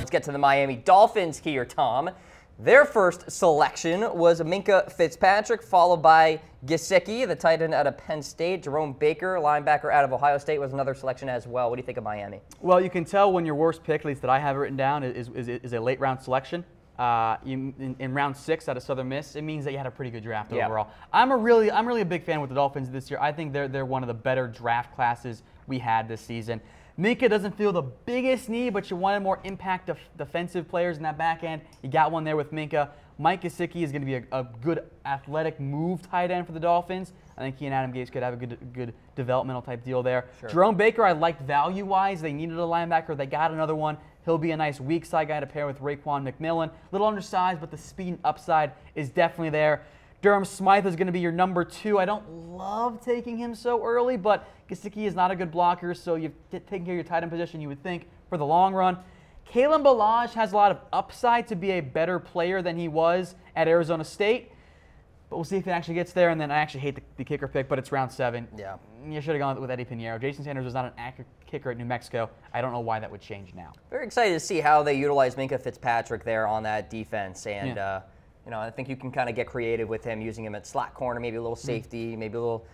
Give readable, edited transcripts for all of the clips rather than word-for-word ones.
let's get to the Miami Dolphins here, Tom. Their first selection was Minkah Fitzpatrick, followed by Gesicki, the tight end out of Penn State. Jerome Baker, linebacker out of Ohio State, was another selection as well. What do you think of Miami? Well, you can tell when your worst pick, at least that I have it written down, is a late round selection. In round 6 out of Southern Miss, it means that you had a pretty good draft overall. I'm really a big fan with the Dolphins this year. I think they're one of the better draft classes we had this season. Minkah doesn't feel the biggest need, but you wanted more impact defensive players in that back end. You got one there with Minkah. Mike Gesicki is going to be a good athletic move tight end for the Dolphins. I think he and Adam Gase could have a good developmental type deal there. Sure. Jerome Baker, I liked value-wise. They needed a linebacker. They got another one. He'll be a nice weak side guy to pair with Raekwon McMillan. A little undersized, but the speed and upside is definitely there. Durham Smythe is going to be your number 2. I don't love taking him so early, but Gesicki is not a good blocker, so you've taken care of your tight end position, you would think, for the long run. Kalen Ballage has a lot of upside to be a better player than he was at Arizona State, but we'll see if it actually gets there. And then I actually hate the kicker pick, but it's round 7. Yeah, you should have gone with Eddie Pinheiro. Jason Sanders was not an accurate kicker at New Mexico. I don't know why that would change now. Very excited to see how they utilize Minkah Fitzpatrick there on that defense, and you know, I think you can kind of get creative with him, using him at slot corner, maybe a little safety, maybe a little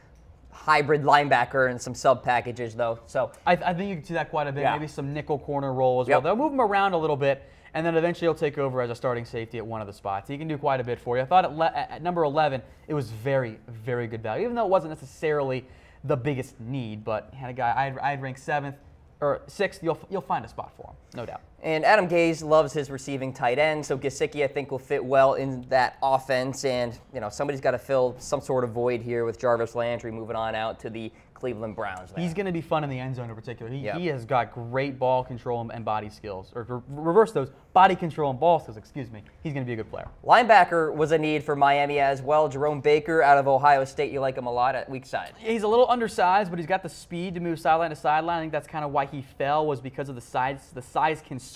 hybrid linebacker, and some sub packages though. So I think you can see that quite a bit. Maybe some nickel corner role as well. They'll move him around a little bit, and then eventually he'll take over as a starting safety at one of the spots. He can do quite a bit for you. I thought at number 11, it was very, very good value, even though it wasn't necessarily the biggest need. But had a guy I'd rank 7th or 6th. You'll find a spot for him, no doubt. And Adam Gase loves his receiving tight end, so Gesicki, I think, will fit well in that offense. And, you know, somebody's got to fill some sort of void here with Jarvis Landry moving on out to the Cleveland Browns there. He's going to be fun in the end zone in particular. He has got great ball control and body skills. Or reverse those, body control and ball skills, excuse me. He's going to be a good player. Linebacker was a need for Miami as well. Jerome Baker out of Ohio State, you like him a lot at weak side. He's a little undersized, but he's got the speed to move sideline to sideline. I think that's kind of why he fell, was because of the size concerns.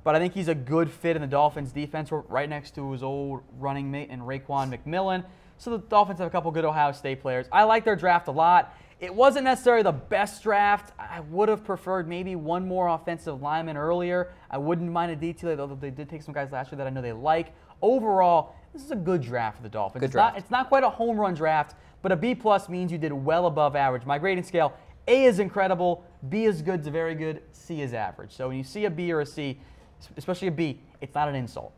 But I think he's a good fit in the Dolphins defense. We're right next to his old running mate in Raekwon McMillan. So the Dolphins have a couple good Ohio State players. I like their draft a lot. It wasn't necessarily the best draft. I would have preferred maybe one more offensive lineman earlier. I wouldn't mind a detail, although they did take some guys last year that I know they like. Overall, this is a good draft for the Dolphins. It's not quite a home run draft, but a B+ means you did well above average. My grading scale, A is incredible, B is good to very good, C is average. So when you see a B or a C, especially a B, it's not an insult.